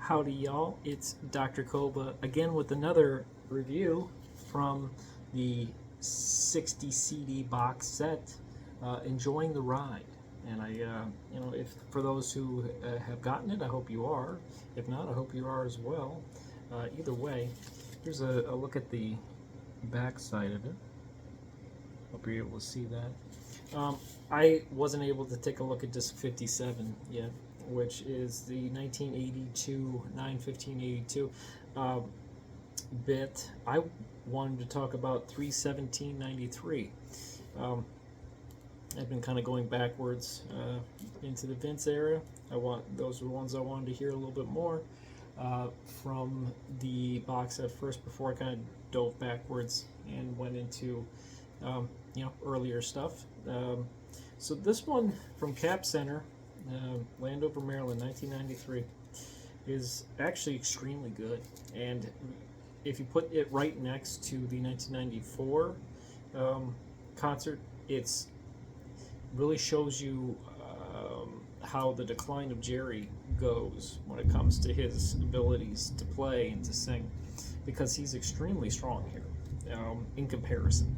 Howdy y'all, it's Dr. KOBA again with another review from the 60 CD box set, Enjoying the Ride. And if for those who have gotten it, I hope you are. If not, I hope you are as well. Either way, here's a look at the back side of it. Hope you're able to see that. I wasn't able to take a look at disc 57 yet, which is the 1982 9/15/82 bit. I wanted to talk about 3/17/93. I've been kind of going backwards into the Vince era. Those are the ones I wanted to hear a little bit more from the box set first before I kind of dove backwards and went into earlier stuff. So this one from Cap Center, Landover, Maryland, 1993, is actually extremely good. And if you put it right next to the 1994 concert, it's really shows you how the decline of Jerry goes when it comes to his abilities to play and to sing, because he's extremely strong here in comparison.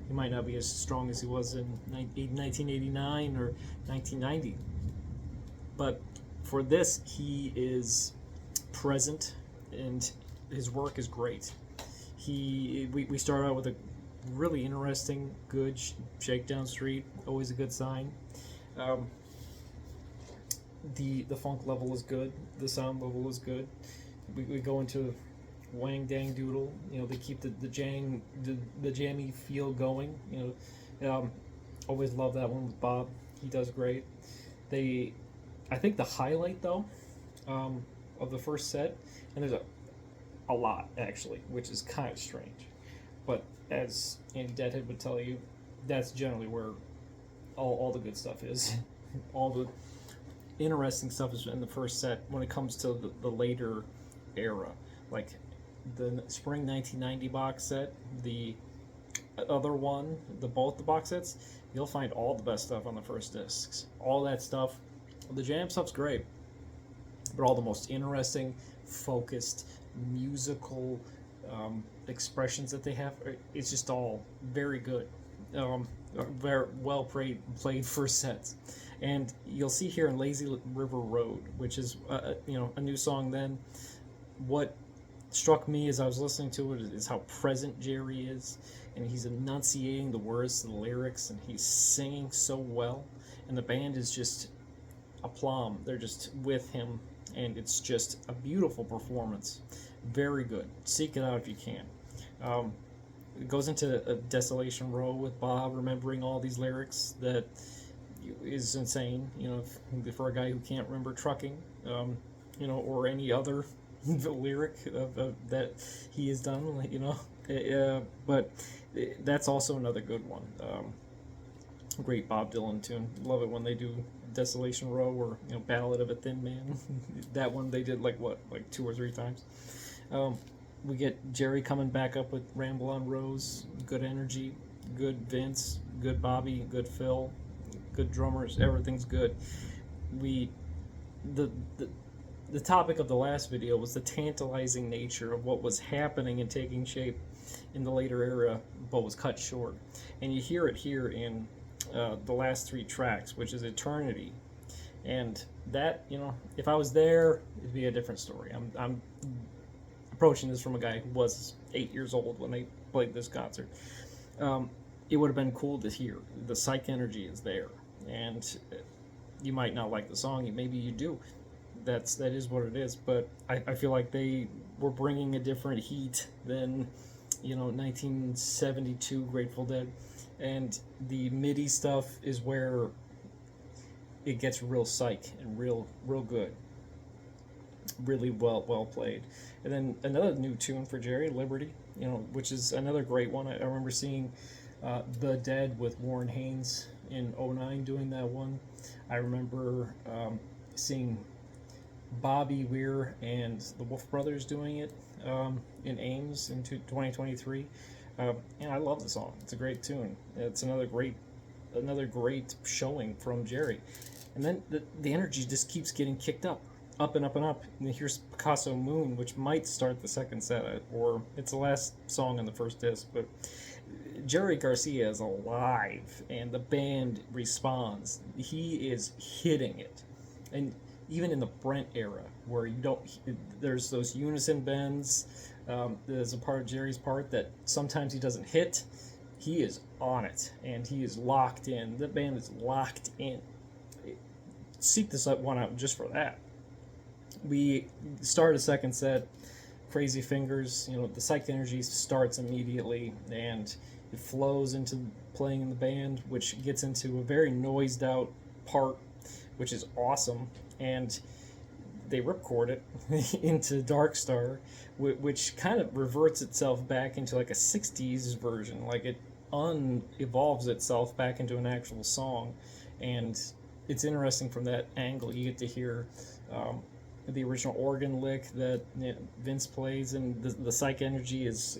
He might not be as strong as he was in 1989 or 1990, but for this, he is present and his work is great. We start out with a really interesting, good shakedown street, always a good sign. The funk level is good, the sound level is good. We go into Wang Dang Doodle. They keep the jammy feel going. Always love that one with Bob. He does great. I think the highlight though of the first set, and there's a lot actually, which is kind of strange, but as Andy Deadhead would tell you, that's generally where all the good stuff is. All the interesting stuff is in the first set when it comes to the later era, like the spring 1990 box set, the other one, both the box sets. You'll find all the best stuff on the first discs. All that stuff, the jam stuff's great, but all the most interesting, focused, musical expressions that they have, it's just all very good. Very well played first sets. And you'll see here in Lazy River Road, which is a new song then, what struck me as I was listening to it is how present Jerry is, and he's enunciating the words to the lyrics, and he's singing so well, and the band is just aplomb. They're just with him, and it's just a beautiful performance. Very good. Seek it out if you can. It goes into a Desolation Row with Bob remembering all these lyrics that is insane. For a guy who can't remember trucking, or any other lyric that he has done, but that's also another good one. Great Bob Dylan tune. Love it when they do Desolation Row or Ballad of a Thin Man. That one they did like 2 or 3 times. We get Jerry coming back up with Ramble on Rose. Good energy, good Vince, good Bobby, good Phil, good drummers. Everything's good. The topic of the last video was the tantalizing nature of what was happening and taking shape in the later era, but was cut short. And you hear it here in the last 3 tracks, which is Eternity. And that, if I was there, it'd be a different story. I'm approaching this from a guy who was 8 years old when they played this concert. It would have been cool to hear. The psych energy is there. And you might not like the song, maybe you do. That is what it is, but I feel like they were bringing a different heat than 1972 Grateful Dead, and the MIDI stuff is where it gets real psych and real good, really well played. And then another new tune for Jerry, Liberty, which is another great one. I remember seeing The Dead with Warren Haynes in '09 doing that one. I remember seeing Bobby Weir and the Wolf Brothers doing it in Ames in 2023. And I love the song. It's a great tune. It's another great showing from Jerry. And then the energy just keeps getting kicked up up and up and up. And here's Picasso Moon, which might start the second set, or it's the last song on the first disc. But Jerry Garcia is alive, and the band responds. He is hitting it, and even in the Brent era, where you don't, there's those unison bends. There's a part of Jerry's part that sometimes he doesn't hit. He is on it, and he is locked in. The band is locked in. Seek this one out just for that. We start a second set, Crazy Fingers. The psych energy starts immediately, and it flows into playing in the band, which gets into a very noised out part, which is awesome. And they ripcord it into Dark Star, which kind of reverts itself back into like a 60s version. Like it evolves itself back into an actual song. And it's interesting from that angle. You get to hear the original organ lick that Vince plays, and the psych energy it's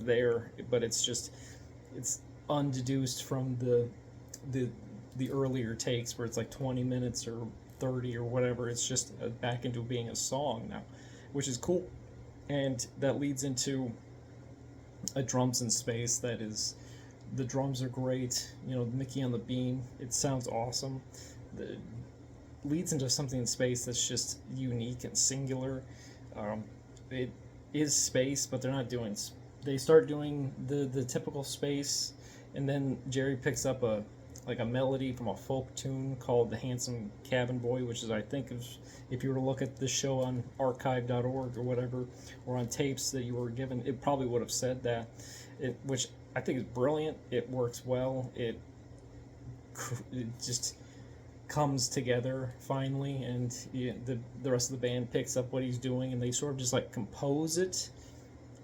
there, but it's undeduced from the earlier takes where it's like 20 minutes or 30 or whatever. It's just back into being a song now, which is cool. And that leads into a drums in space that is, the drums are great. Mickey on the beam, it sounds awesome. It leads into something in space that's just unique and singular. It is space, but they're not doing. They start doing the typical space, and then Jerry picks up a melody from a folk tune called "The Handsome Cabin Boy," which is, I think, if you were to look at this show on archive.org or whatever, or on tapes that you were given, it probably would have said that. Which I think is brilliant. It works well. It just comes together finally, and the rest of the band picks up what he's doing, and they sort of just like compose it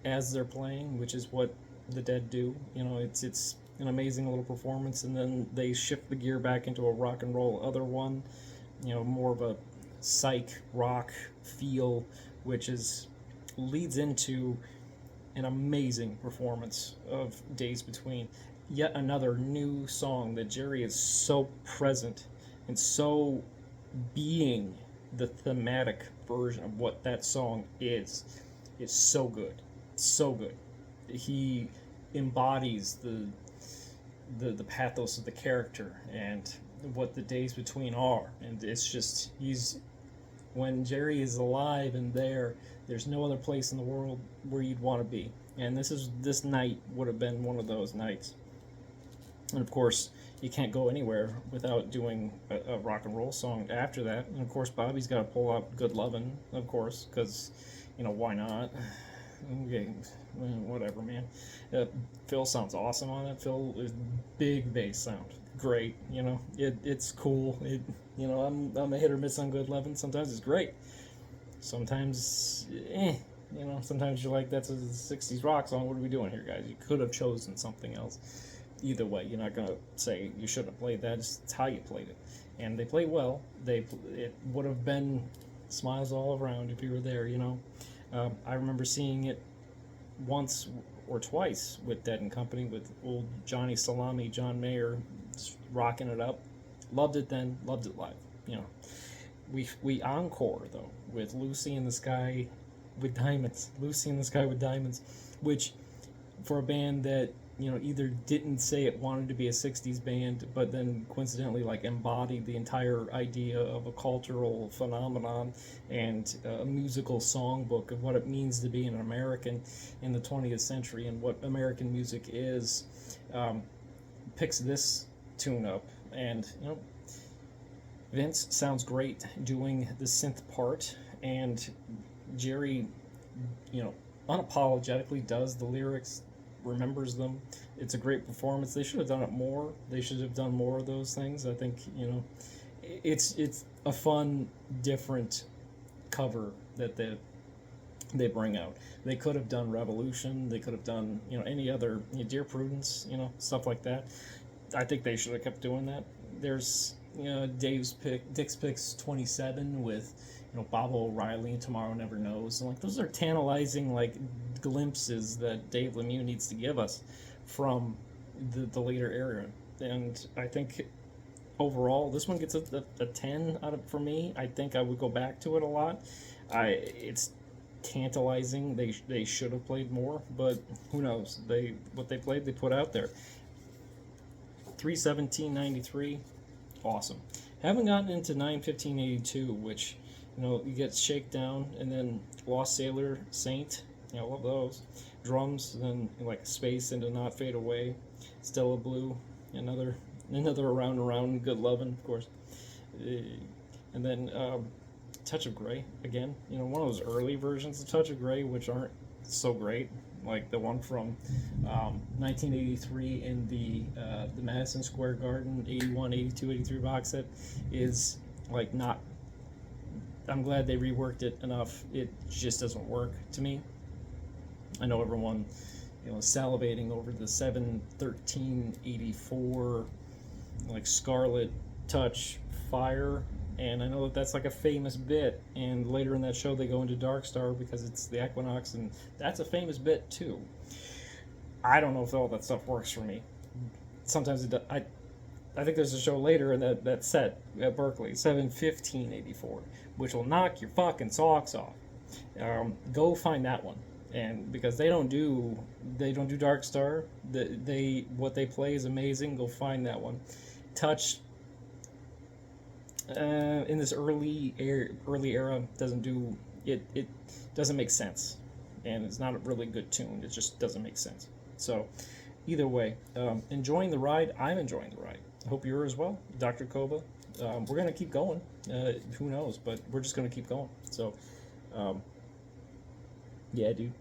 as they're playing, which is what the Dead do. It's an amazing little performance, and then they shift the gear back into a rock and roll other one, more of a psych rock feel, which leads into an amazing performance of Days Between. Yet another new song that Jerry is so present and so being the thematic version of what that song is so good. So good. He embodies the pathos of the character and what the Days Between are. And it's just, when Jerry is alive and there's no other place in the world where you'd want to be. And this night would have been one of those nights. And of course, you can't go anywhere without doing a rock and roll song after that. And of course, Bobby's got to pull out Good Lovin', of course, because, why not? Okay, whatever, man. Phil sounds awesome on it. Phil is big bass sound, great. It's cool. I'm a hit or miss on Good Lovin'. Sometimes it's great. Sometimes, sometimes you're like, that's a 60s rock song. What are we doing here, guys? You could have chosen something else. Either way, you're not going to say you shouldn't have played that. It's how you played it. And they played well. It would have been smiles all around if you were there, I remember seeing it once or twice with Dead and Company, with old Johnny Salami, John Mayer, just rocking it up. Loved it then, loved it live. We encore, though, with Lucy in the Sky with Diamonds. Lucy in the Sky with Diamonds, which, for a band that either didn't say it wanted to be a 60s band, but then coincidentally embodied the entire idea of a cultural phenomenon and a musical songbook of what it means to be an American in the 20th century and what American music is, picks this tune up. And Vince sounds great doing the synth part, and Jerry unapologetically does the lyrics, remembers them. It's a great performance. They should have done it more. They should have done more of those things. I think it's a fun, different cover that they bring out. They could have done Revolution. They could have done any other Dear Prudence, stuff like that. I think they should have kept doing that. There's Dick's Picks 27 with Bob O'Reilly and Tomorrow Never Knows, and those are tantalizing glimpses that Dave Lemieux needs to give us from the later era. And I think overall, this one gets a 10 out of for me. I think I would go back to it a lot. It's tantalizing. They should have played more, but who knows? What they played, they put out there. 317.93, awesome. Haven't gotten into 915.82, which, you know, you get Shakedown, and then Lost Sailor Saint. You know, love those. Drums, and then like Space into Not Fade Away. Stella Blue, another Around and Around, Good Lovin', of course. And then Touch of Grey, again. You know, one of those early versions of Touch of Grey, which aren't so great. Like the one from 1983 in the Madison Square Garden 81, 82, 83 box set is like not. I'm glad they reworked it enough. It just doesn't work to me. I know everyone, you know, salivating over the 7/13/84 like Scarlet Touch Fire. And I know that that's like a famous bit, and later in that show they go into Dark Star because it's the Equinox, and that's a famous bit too. I don't know if all that stuff works for me. Sometimes it does. I think there's a show later in that set at Berkeley, 7/15/84, which will knock your fucking socks off. Go find that one, and because they don't do Dark Star, what they play is amazing. Go find that one. Touch. In this early era doesn't do it. It doesn't make sense, and it's not a really good tune. It just doesn't make sense. So, either way, enjoying the ride. I'm enjoying the ride. I hope you're as well, Dr. KOBA. We're gonna keep going. Who knows? But we're just gonna keep going. So, yeah, dude.